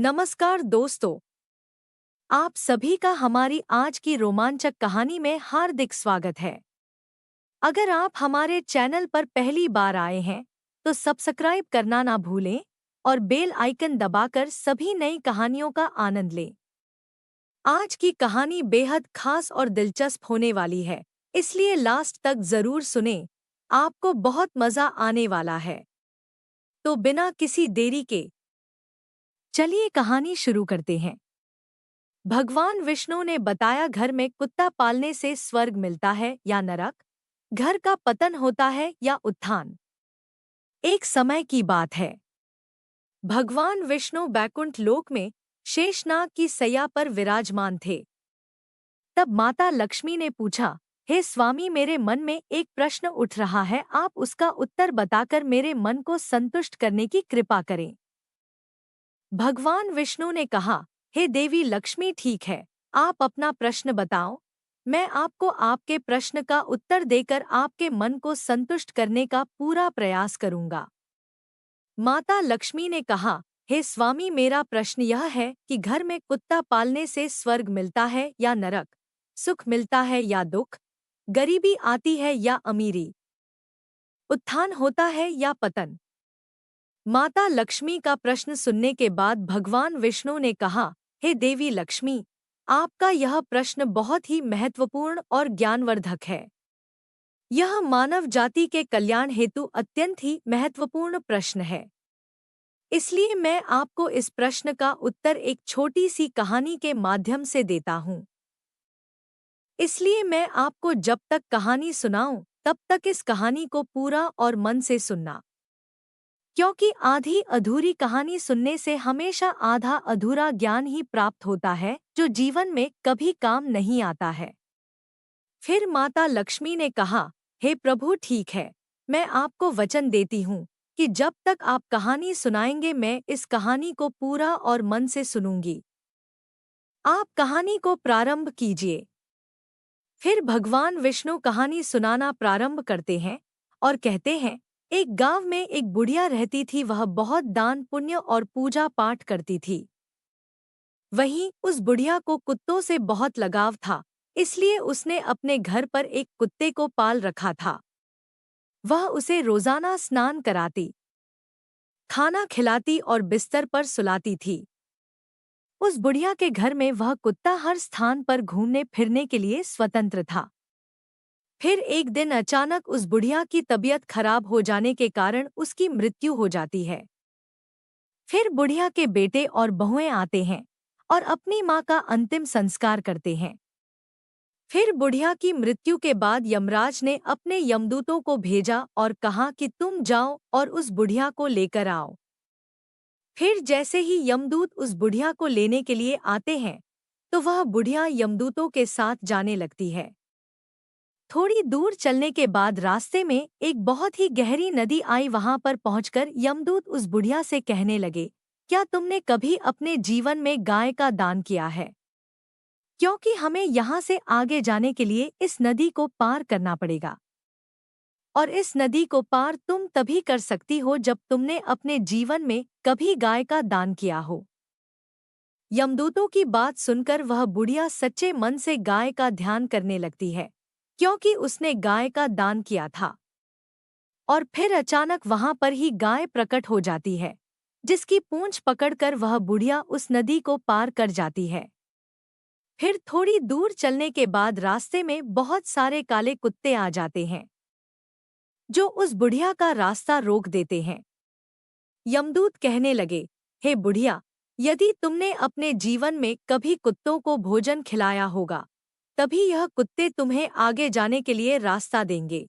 नमस्कार दोस्तों, आप सभी का हमारी आज की रोमांचक कहानी में हार्दिक स्वागत है। अगर आप हमारे चैनल पर पहली बार आए हैं, तो सब्सक्राइब करना ना भूलें और बेल आइकन दबाकर सभी नई कहानियों का आनंद लें। आज की कहानी बेहद खास और दिलचस्प होने वाली है, इसलिए लास्ट तक जरूर सुनें, आपको बहुत मजा आने वाला है। तो बिना किसी देरी के चलिए कहानी शुरू करते हैं। भगवान विष्णु ने बताया, घर में कुत्ता पालने से स्वर्ग मिलता है या नरक, घर का पतन होता है या उत्थान। एक समय की बात है। भगवान विष्णु बैकुंठ लोक में शेषनाग की सैया पर विराजमान थे। तब माता लक्ष्मी ने पूछा, हे स्वामी, मेरे मन में एक प्रश्न उठ रहा है, आप उसका उत्तर बताकर मेरे मन को संतुष्ट करने की कृपा करें। भगवान विष्णु ने कहा, हे देवी लक्ष्मी, ठीक है, आप अपना प्रश्न बताओ। मैं आपको आपके प्रश्न का उत्तर देकर आपके मन को संतुष्ट करने का पूरा प्रयास करूंगा। माता लक्ष्मी ने कहा, हे स्वामी, मेरा प्रश्न यह है कि घर में कुत्ता पालने से स्वर्ग मिलता है या नरक, सुख मिलता है या दुख, गरीबी आती है या अमीरी, उत्थान होता है या पतन। माता लक्ष्मी का प्रश्न सुनने के बाद भगवान विष्णु ने कहा, हे देवी लक्ष्मी, आपका यह प्रश्न बहुत ही महत्वपूर्ण और ज्ञानवर्धक है। यह मानव जाति के कल्याण हेतु अत्यंत ही महत्वपूर्ण प्रश्न है। इसलिए मैं आपको इस प्रश्न का उत्तर एक छोटी सी कहानी के माध्यम से देता हूँ। इसलिए मैं आपको जब तक कहानी सुनाऊं, तब तक इस कहानी को पूरा और मन से सुनना, क्योंकि आधी अधूरी कहानी सुनने से हमेशा आधा अधूरा ज्ञान ही प्राप्त होता है, जो जीवन में कभी काम नहीं आता है। फिर माता लक्ष्मी ने कहा, हे प्रभु, ठीक है, मैं आपको वचन देती हूँ कि जब तक आप कहानी सुनाएंगे, मैं इस कहानी को पूरा और मन से सुनूंगी। आप कहानी को प्रारंभ कीजिए। फिर भगवान विष्णु कहानी सुनाना प्रारंभ करते हैं और कहते हैं, एक गांव में एक बुढ़िया रहती थी। वह बहुत दान पुण्य और पूजा पाठ करती थी। वहीं उस बुढ़िया को कुत्तों से बहुत लगाव था, इसलिए उसने अपने घर पर एक कुत्ते को पाल रखा था। वह उसे रोजाना स्नान कराती, खाना खिलाती और बिस्तर पर सुलाती थी। उस बुढ़िया के घर में वह कुत्ता हर स्थान पर घूमने फिरने के लिए स्वतंत्र था। फिर एक दिन अचानक उस बुढ़िया की तबीयत खराब हो जाने के कारण उसकी मृत्यु हो जाती है। फिर बुढ़िया के बेटे और बहुएं आते हैं और अपनी मां का अंतिम संस्कार करते हैं। फिर बुढ़िया की मृत्यु के बाद यमराज ने अपने यमदूतों को भेजा और कहा कि तुम जाओ और उस बुढ़िया को लेकर आओ। फिर जैसे ही यमदूत उस बुढ़िया को लेने के लिए आते हैं, तो वह बुढ़िया यमदूतों के साथ जाने लगती है। थोड़ी दूर चलने के बाद रास्ते में एक बहुत ही गहरी नदी आई। वहां पर पहुंचकर यमदूत उस बुढ़िया से कहने लगे, क्या तुमने कभी अपने जीवन में गाय का दान किया है? क्योंकि हमें यहाँ से आगे जाने के लिए इस नदी को पार करना पड़ेगा, और इस नदी को पार तुम तभी कर सकती हो जब तुमने अपने जीवन में कभी गाय का दान किया हो। यमदूतों की बात सुनकर वह बुढ़िया सच्चे मन से गाय का ध्यान करने लगती है, क्योंकि उसने गाय का दान किया था। और फिर अचानक वहां पर ही गाय प्रकट हो जाती है, जिसकी पूंछ पकड़कर वह बुढ़िया उस नदी को पार कर जाती है। फिर थोड़ी दूर चलने के बाद रास्ते में बहुत सारे काले कुत्ते आ जाते हैं, जो उस बुढ़िया का रास्ता रोक देते हैं। यमदूत कहने लगे, हे बुढ़िया, यदि तुमने अपने जीवन में कभी कुत्तों को भोजन खिलाया होगा, तभी यह कुत्ते तुम्हें आगे जाने के लिए रास्ता देंगे।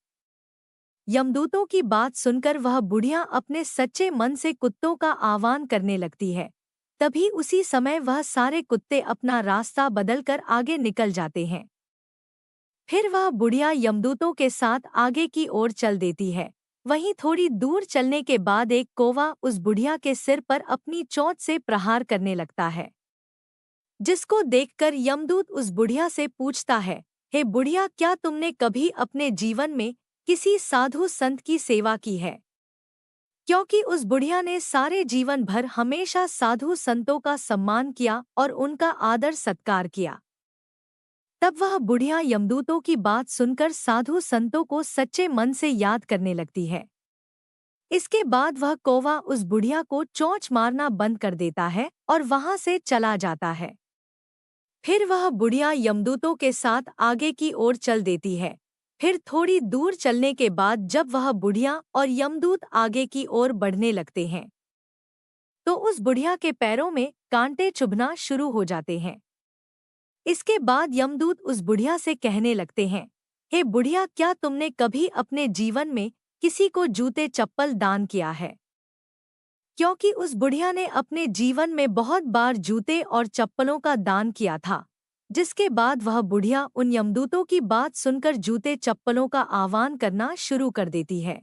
यमदूतों की बात सुनकर वह बुढ़िया अपने सच्चे मन से कुत्तों का आह्वान करने लगती है। तभी उसी समय वह सारे कुत्ते अपना रास्ता बदलकर आगे निकल जाते हैं। फिर वह बुढ़िया यमदूतों के साथ आगे की ओर चल देती है। वहीं थोड़ी दूर चलने के बाद एक कौवा उस बुढ़िया के सिर पर अपनी चोंच से प्रहार करने लगता है, जिसको देखकर यमदूत उस बुढ़िया से पूछता है, हे बुढ़िया, क्या तुमने कभी अपने जीवन में किसी साधु संत की सेवा की है? क्योंकि उस बुढ़िया ने सारे जीवन भर हमेशा साधु संतों का सम्मान किया और उनका आदर सत्कार किया। तब वह बुढ़िया यमदूतों की बात सुनकर साधु संतों को सच्चे मन से याद करने लगती है। इसके बाद वह कौवा उस बुढ़िया को चोंच मारना बंद कर देता है और वहां से चला जाता है। फिर वह बुढ़िया यमदूतों के साथ आगे की ओर चल देती है। फिर थोड़ी दूर चलने के बाद जब वह बुढ़िया और यमदूत आगे की ओर बढ़ने लगते हैं तो उस बुढ़िया के पैरों में कांटे चुभना शुरू हो जाते हैं। इसके बाद यमदूत उस बुढ़िया से कहने लगते हैं, हे बुढ़िया, क्या तुमने कभी अपने जीवन में किसी को जूते चप्पल दान किया है? क्योंकि उस बुढ़िया ने अपने जीवन में बहुत बार जूते और चप्पलों का दान किया था। जिसके बाद वह बुढ़िया उन यमदूतों की बात सुनकर जूते चप्पलों का आह्वान करना शुरू कर देती है।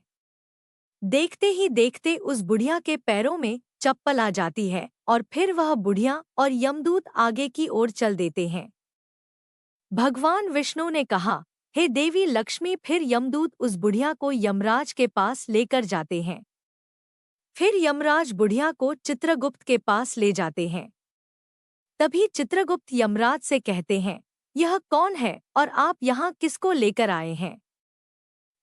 देखते ही देखते उस बुढ़िया के पैरों में चप्पल आ जाती है और फिर वह बुढ़िया और यमदूत आगे की ओर चल देते हैं। भगवान विष्णु ने कहा, हे देवी लक्ष्मी। फिर यमदूत उस बुढ़िया को यमराज के पास लेकर जाते हैं। फिर यमराज बुढ़िया को चित्रगुप्त के पास ले जाते हैं। तभी चित्रगुप्त यमराज से कहते हैं, यह कौन है और आप यहाँ किसको लेकर आए हैं?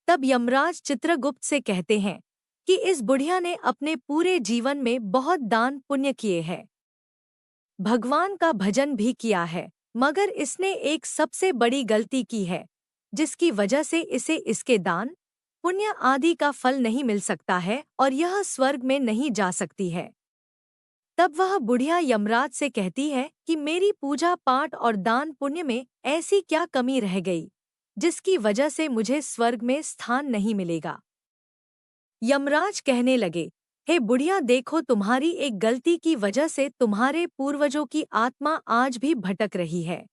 तब यमराज चित्रगुप्त से कहते हैं कि इस बुढ़िया ने अपने पूरे जीवन में बहुत दान पुण्य किए हैं, भगवान का भजन भी किया है, मगर इसने एक सबसे बड़ी गलती की है जिसकी वजह से इसे इसके दान पुण्य आदि का फल नहीं मिल सकता है और यह स्वर्ग में नहीं जा सकती है। तब वह बुढ़िया यमराज से कहती है कि मेरी पूजा पाठ और दान पुण्य में ऐसी क्या कमी रह गई जिसकी वजह से मुझे स्वर्ग में स्थान नहीं मिलेगा। यमराज कहने लगे, हे बुढ़िया, देखो तुम्हारी एक गलती की वजह से तुम्हारे पूर्वजों की आत्मा आज भी भटक रही है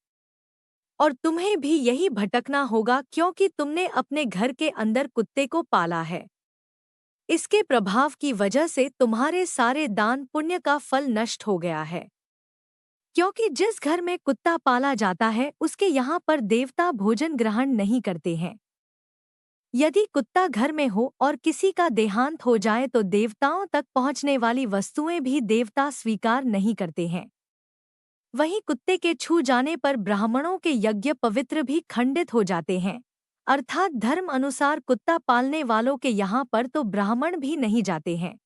और तुम्हें भी यही भटकना होगा क्योंकि तुमने अपने घर के अंदर कुत्ते को पाला है। इसके प्रभाव की वजह से तुम्हारे सारे दान पुण्य का फल नष्ट हो गया है। क्योंकि जिस घर में कुत्ता पाला जाता है उसके यहाँ पर देवता भोजन ग्रहण नहीं करते हैं। यदि कुत्ता घर में हो और किसी का देहांत हो जाए तो देवताओं तक पहुँचने वाली वस्तुएं भी देवता स्वीकार नहीं करते हैं। वहीं कुत्ते के छू जाने पर ब्राह्मणों के यज्ञ पवित्र भी खंडित हो जाते हैं। अर्थात धर्म अनुसार कुत्ता पालने वालों के यहाँ पर तो ब्राह्मण भी नहीं जाते हैं।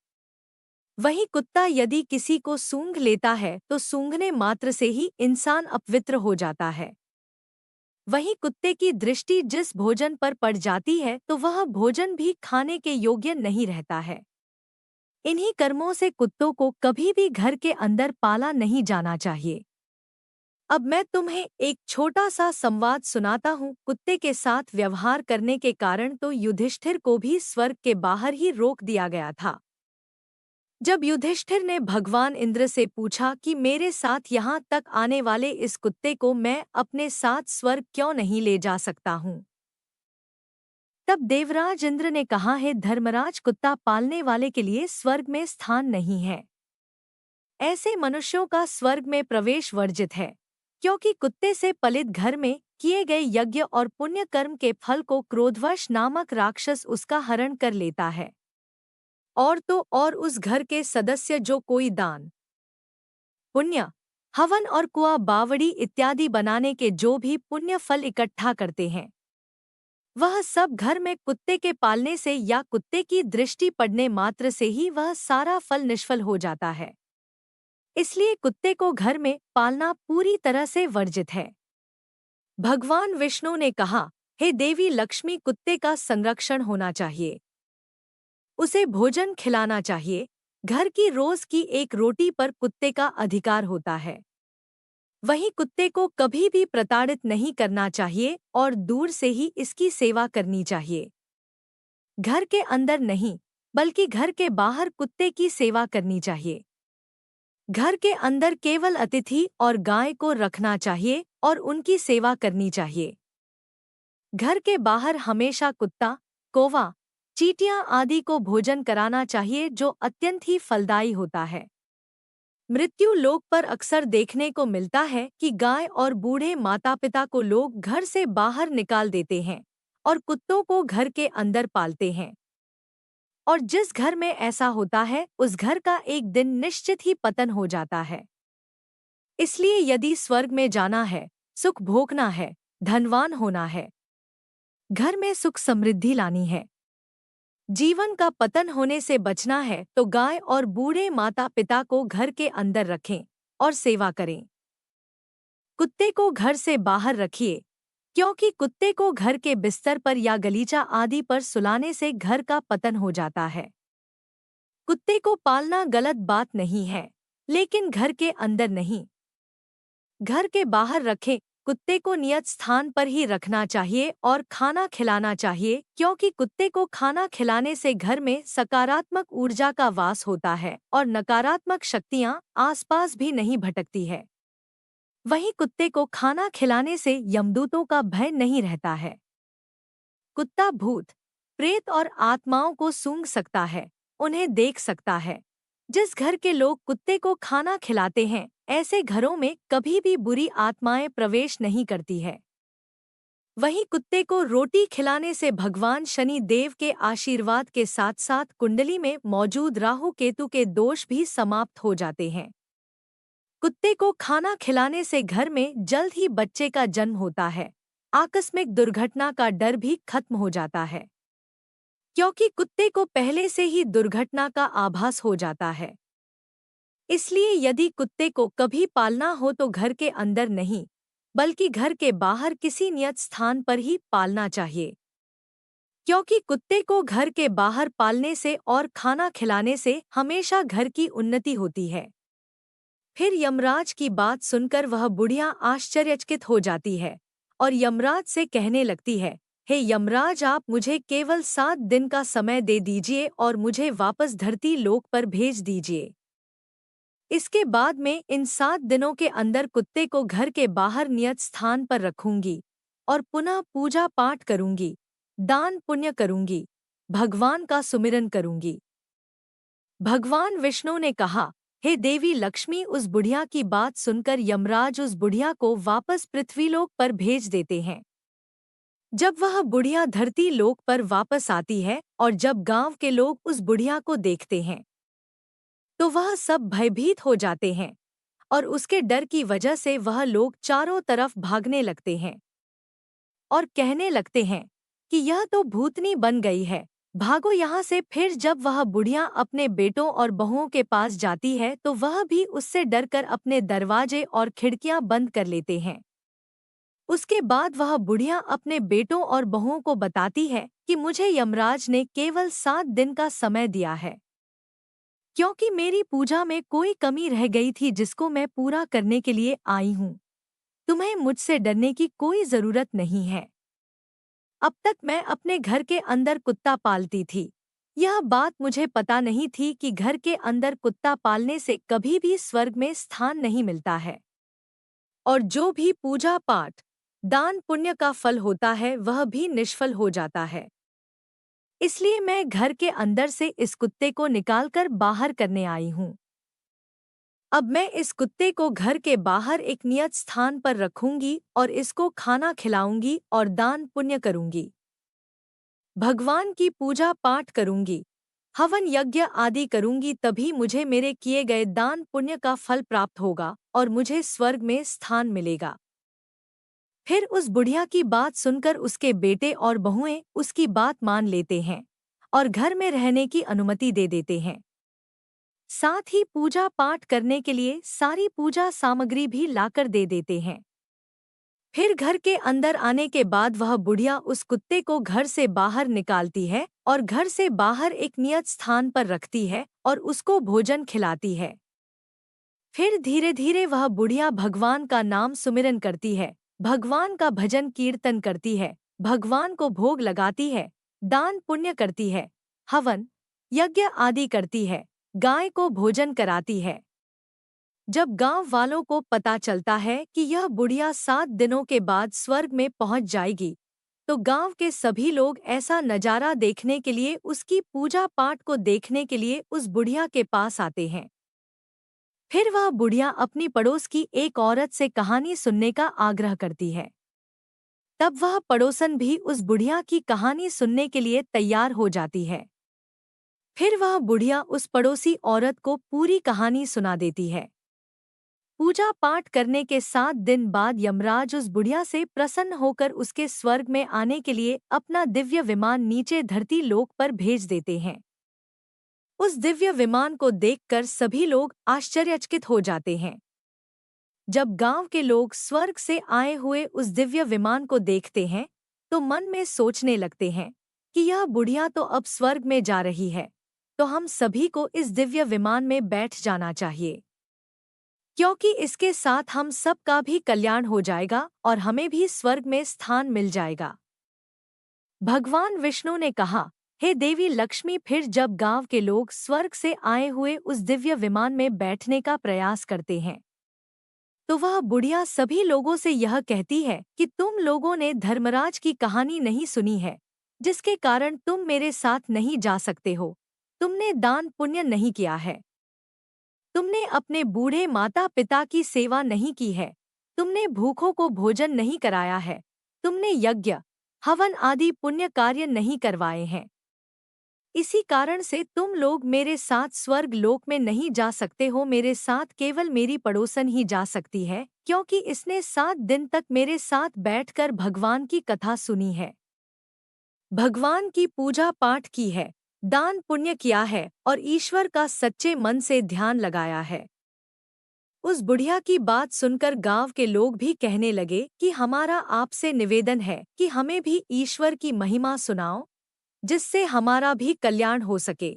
वहीं कुत्ता यदि किसी को सूंघ लेता है तो सूंघने मात्र से ही इंसान अपवित्र हो जाता है। वहीं कुत्ते की दृष्टि जिस भोजन पर पड़ जाती है तो वह भोजन भी खाने के योग्य नहीं रहता है। इन्हीं कर्मों से कुत्तों को कभी भी घर के अंदर पाला नहीं जाना चाहिए। अब मैं तुम्हें एक छोटा सा संवाद सुनाता हूँ। कुत्ते के साथ व्यवहार करने के कारण तो युधिष्ठिर को भी स्वर्ग के बाहर ही रोक दिया गया था। जब युधिष्ठिर ने भगवान इंद्र से पूछा कि मेरे साथ यहाँ तक आने वाले इस कुत्ते को मैं अपने साथ स्वर्ग क्यों नहीं ले जा सकता हूँ, तब देवराज इंद्र ने कहा, है धर्मराज, कुत्ता पालने वाले के लिए स्वर्ग में स्थान नहीं है। ऐसे मनुष्यों का स्वर्ग में प्रवेश वर्जित है, क्योंकि कुत्ते से पलित घर में किए गए यज्ञ और पुण्य कर्म के फल को क्रोधवश नामक राक्षस उसका हरण कर लेता है। और तो और उस घर के सदस्य जो कोई दान पुण्य हवन और कुआ बावड़ी इत्यादि बनाने के जो भी पुण्य फल इकट्ठा करते हैं वह सब घर में कुत्ते के पालने से या कुत्ते की दृष्टि पड़ने मात्र से ही वह सारा फल निष्फल हो जाता है। इसलिए कुत्ते को घर में पालना पूरी तरह से वर्जित है। भगवान विष्णु ने कहा, हे देवी लक्ष्मी, कुत्ते का संरक्षण होना चाहिए, उसे भोजन खिलाना चाहिए। घर की रोज की एक रोटी पर कुत्ते का अधिकार होता है। वहीं कुत्ते को कभी भी प्रताड़ित नहीं करना चाहिए और दूर से ही इसकी सेवा करनी चाहिए। घर के अंदर नहीं बल्कि घर के बाहर कुत्ते की सेवा करनी चाहिए। घर के अंदर केवल अतिथि और गाय को रखना चाहिए और उनकी सेवा करनी चाहिए। घर के बाहर हमेशा कुत्ता, कौवा, चींटियां आदि को भोजन कराना चाहिए, जो अत्यंत ही फलदायी होता है। मृत्यु लोक पर अक्सर देखने को मिलता है कि गाय और बूढ़े माता पिता को लोग घर से बाहर निकाल देते हैं और कुत्तों को घर के अंदर पालते हैं। और जिस घर में ऐसा होता है उस घर का एक दिन निश्चित ही पतन हो जाता है। इसलिए यदि स्वर्ग में जाना है, सुख भोगना है, धनवान होना है, घर में सुख समृद्धि लानी है, जीवन का पतन होने से बचना है, तो गाय और बूढ़े माता पिता को घर के अंदर रखें और सेवा करें। कुत्ते को घर से बाहर रखिए, क्योंकि कुत्ते को घर के बिस्तर पर या गलीचा आदि पर सुलाने से घर का पतन हो जाता है। कुत्ते को पालना गलत बात नहीं है, लेकिन घर के अंदर नहीं, घर के बाहर रखें। कुत्ते को नियत स्थान पर ही रखना चाहिए और खाना खिलाना चाहिए, क्योंकि कुत्ते को खाना खिलाने से घर में सकारात्मक ऊर्जा का वास होता है और नकारात्मक शक्तियां आसपास भी नहीं भटकती है। वहीं कुत्ते को खाना खिलाने से यमदूतों का भय नहीं रहता है। कुत्ता भूत, प्रेत और आत्माओं को सूंघ सकता है, उन्हें देख सकता है। जिस घर के लोग कुत्ते को खाना खिलाते हैं, ऐसे घरों में कभी भी बुरी आत्माएं प्रवेश नहीं करती है। वहीं कुत्ते को रोटी खिलाने से भगवान शनि देव के आशीर्वाद के साथ साथ कुंडली में मौजूद राहु केतु के दोष भी समाप्त हो जाते हैं। कुत्ते को खाना खिलाने से घर में जल्द ही बच्चे का जन्म होता है। आकस्मिक दुर्घटना का डर भी खत्म हो जाता है, क्योंकि कुत्ते को पहले से ही दुर्घटना का आभास हो जाता है। इसलिए यदि कुत्ते को कभी पालना हो तो घर के अंदर नहीं, बल्कि घर के बाहर किसी नियत स्थान पर ही पालना चाहिए, क्योंकि कुत्ते को घर के बाहर पालने से और खाना खिलाने से हमेशा घर की उन्नति होती है। फिर यमराज की बात सुनकर वह बुढ़िया आश्चर्यचकित हो जाती है और यमराज से कहने लगती है, हे यमराज, आप मुझे केवल 7 दिन का समय दे दीजिए और मुझे वापस धरती लोक पर भेज दीजिए। इसके बाद में इन 7 दिनों के अंदर कुत्ते को घर के बाहर नियत स्थान पर रखूंगी और पुनः पूजा पाठ करूंगी, दान पुण्य करूंगी, भगवान का सुमिरन करूंगी। भगवान विष्णु ने कहा, हे देवी लक्ष्मी। उस बुढ़िया की बात सुनकर यमराज उस बुढ़िया को वापस पृथ्वीलोक पर भेज देते हैं। जब वह बुढ़िया धरती लोक पर वापस आती है और जब गांव के लोग उस बुढ़िया को देखते हैं, तो वह सब भयभीत हो जाते हैं और उसके डर की वजह से वह लोग चारों तरफ भागने लगते हैं और कहने लगते हैं कि यह तो भूतनी बन गई है, भागो यहाँ से। फिर जब वह बुढ़िया अपने बेटों और बहुओं के पास जाती है तो वह भी उससे डरकर अपने दरवाजे और खिड़कियां बंद कर लेते हैं। उसके बाद वह बुढ़िया अपने बेटों और बहुओं को बताती है कि मुझे यमराज ने केवल 7 दिन का समय दिया है, क्योंकि मेरी पूजा में कोई कमी रह गई थी जिसको मैं पूरा करने के लिए आई हूँ। तुम्हें मुझसे डरने की कोई जरूरत नहीं है। अब तक मैं अपने घर के अंदर कुत्ता पालती थी। यह बात मुझे पता नहीं थी कि घर के अंदर कुत्ता पालने से कभी भी स्वर्ग में स्थान नहीं मिलता है और जो भी पूजा पाठ, दान पुण्य का फल होता है वह भी निष्फल हो जाता है। इसलिए मैं घर के अंदर से इस कुत्ते को निकालकर बाहर करने आई हूँ। अब मैं इस कुत्ते को घर के बाहर एक नियत स्थान पर रखूंगी और इसको खाना खिलाऊंगी और दान पुण्य करूंगी, भगवान की पूजा पाठ करूंगी, हवन यज्ञ आदि करूंगी, तभी मुझे मेरे किए गए दान पुण्य का फल प्राप्त होगा और मुझे स्वर्ग में स्थान मिलेगा। फिर उस बुढ़िया की बात सुनकर उसके बेटे और बहुएं उसकी बात मान लेते हैं और घर में रहने की अनुमति दे देते हैं। साथ ही पूजा पाठ करने के लिए सारी पूजा सामग्री भी लाकर दे देते हैं। फिर घर के अंदर आने के बाद वह बुढ़िया उस कुत्ते को घर से बाहर निकालती है और घर से बाहर एक नियत स्थान पर रखती है और उसको भोजन खिलाती है। फिर धीरे धीरे वह बुढ़िया भगवान का नाम सुमिरन करती है, भगवान का भजन कीर्तन करती है, भगवान को भोग लगाती है, दान पुण्य करती है, हवन यज्ञ आदि करती है, गाय को भोजन कराती है। जब गांव वालों को पता चलता है कि यह बुढ़िया 7 दिनों के बाद स्वर्ग में पहुंच जाएगी, तो गांव के सभी लोग ऐसा नजारा देखने के लिए, उसकी पूजा पाठ को देखने के लिए उस बुढ़िया के पास आते हैं। फिर वह बुढ़िया अपनी पड़ोस की एक औरत से कहानी सुनने का आग्रह करती है। तब वह पड़ोसन भी उस बुढ़िया की कहानी सुनने के लिए तैयार हो जाती है। फिर वह बुढ़िया उस पड़ोसी औरत को पूरी कहानी सुना देती है। पूजा पाठ करने के 7 दिन बाद यमराज उस बुढ़िया से प्रसन्न होकर उसके स्वर्ग में आने के लिए अपना दिव्य विमान नीचे धरती लोक पर भेज देते हैं। उस दिव्य विमान को देखकर सभी लोग आश्चर्यचकित हो जाते हैं। जब गांव के लोग स्वर्ग से आए हुए उस दिव्य विमान को देखते हैं तो मन में सोचने लगते हैं कि यह बुढ़िया तो अब स्वर्ग में जा रही है, तो हम सभी को इस दिव्य विमान में बैठ जाना चाहिए, क्योंकि इसके साथ हम सब का भी कल्याण हो जाएगा और हमें भी स्वर्ग में स्थान मिल जाएगा। भगवान विष्णु ने कहा, हे देवी लक्ष्मी, फिर जब गांव के लोग स्वर्ग से आए हुए उस दिव्य विमान में बैठने का प्रयास करते हैं तो वह बुढ़िया सभी लोगों से यह कहती है कि तुम लोगों ने धर्मराज की कहानी नहीं सुनी है, जिसके कारण तुम मेरे साथ नहीं जा सकते हो। तुमने दान पुण्य नहीं किया है, तुमने अपने बूढ़े माता पिता की सेवा नहीं की है, तुमने भूखों को भोजन नहीं कराया है, तुमने यज्ञ हवन आदि पुण्य कार्य नहीं करवाए हैं। इसी कारण से तुम लोग मेरे साथ स्वर्ग लोक में नहीं जा सकते हो। मेरे साथ केवल मेरी पड़ोसन ही जा सकती है, क्योंकि इसने 7 दिन तक मेरे साथ बैठकर भगवान की कथा सुनी है, भगवान की पूजा पाठ की है, दान पुण्य किया है और ईश्वर का सच्चे मन से ध्यान लगाया है। उस बुढ़िया की बात सुनकर गांव के लोग भी कहने लगे कि हमारा आपसे निवेदन है कि हमें भी ईश्वर की महिमा सुनाओ, जिससे हमारा भी कल्याण हो सके।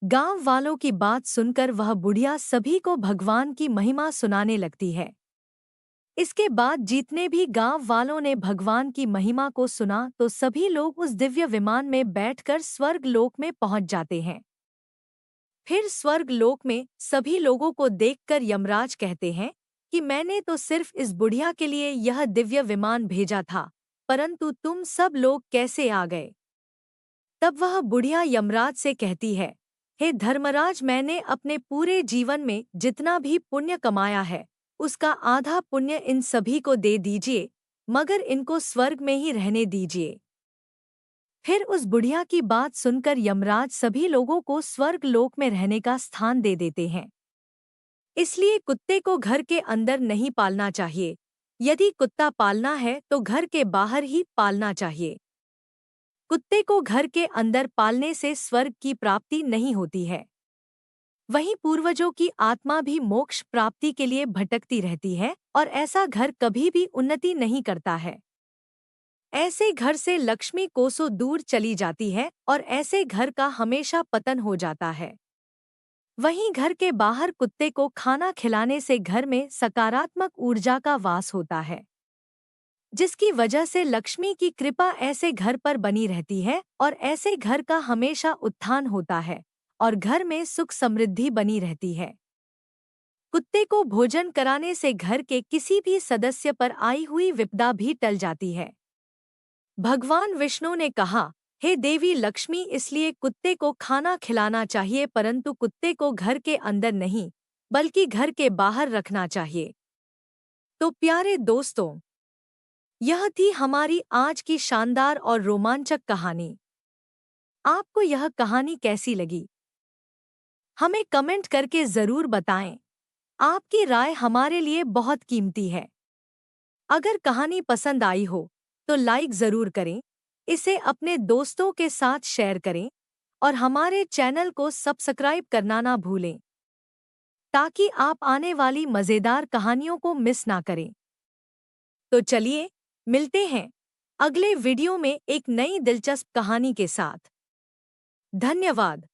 गांव वालों की बात सुनकर वह बुढ़िया सभी को भगवान की महिमा सुनाने लगती है। इसके बाद जितने भी गांव वालों ने भगवान की महिमा को सुना तो सभी लोग उस दिव्य विमान में बैठकर स्वर्ग लोक में पहुंच जाते हैं। फिर स्वर्ग लोक में सभी लोगों को देखकर यमराज कहते हैं कि मैंने तो सिर्फ इस बुढ़िया के लिए यह दिव्य विमान भेजा था, परंतु तुम सब लोग कैसे आ गए? तब वह बुढ़िया यमराज से कहती है, हे धर्मराज, मैंने अपने पूरे जीवन में जितना भी पुण्य कमाया है उसका आधा पुण्य इन सभी को दे दीजिए, मगर इनको स्वर्ग में ही रहने दीजिए। फिर उस बुढ़िया की बात सुनकर यमराज सभी लोगों को स्वर्ग लोक में रहने का स्थान दे देते हैं। इसलिए कुत्ते को घर के अंदर नहीं पालना चाहिए। यदि कुत्ता पालना है तो घर के बाहर ही पालना चाहिए। कुत्ते को घर के अंदर पालने से स्वर्ग की प्राप्ति नहीं होती है। वहीं पूर्वजों की आत्मा भी मोक्ष प्राप्ति के लिए भटकती रहती है और ऐसा घर कभी भी उन्नति नहीं करता है। ऐसे घर से लक्ष्मी कोसों दूर चली जाती है और ऐसे घर का हमेशा पतन हो जाता है। वहीं घर के बाहर कुत्ते को खाना खिलाने से घर में सकारात्मक ऊर्जा का वास होता है, जिसकी वजह से लक्ष्मी की कृपा ऐसे घर पर बनी रहती है और ऐसे घर का हमेशा उत्थान होता है और घर में सुख समृद्धि बनी रहती है। कुत्ते को भोजन कराने से घर के किसी भी सदस्य पर आई हुई विपदा भी टल जाती है। भगवान विष्णु ने कहा, हे देवी लक्ष्मी, इसलिए कुत्ते को खाना खिलाना चाहिए, परंतु कुत्ते को घर के अंदर नहीं बल्कि घर के बाहर रखना चाहिए। तो प्यारे दोस्तों, यह थी हमारी आज की शानदार और रोमांचक कहानी। आपको यह कहानी कैसी लगी? हमें कमेंट करके ज़रूर बताएं। आपकी राय हमारे लिए बहुत कीमती है। अगर कहानी पसंद आई हो तो लाइक ज़रूर करें, इसे अपने दोस्तों के साथ शेयर करें और हमारे चैनल को सब्सक्राइब करना ना भूलें, ताकि आप आने वाली मज़ेदार कहानियों को मिस ना करें। तो चलिए मिलते हैं अगले वीडियो में एक नई दिलचस्प कहानी के साथ। धन्यवाद।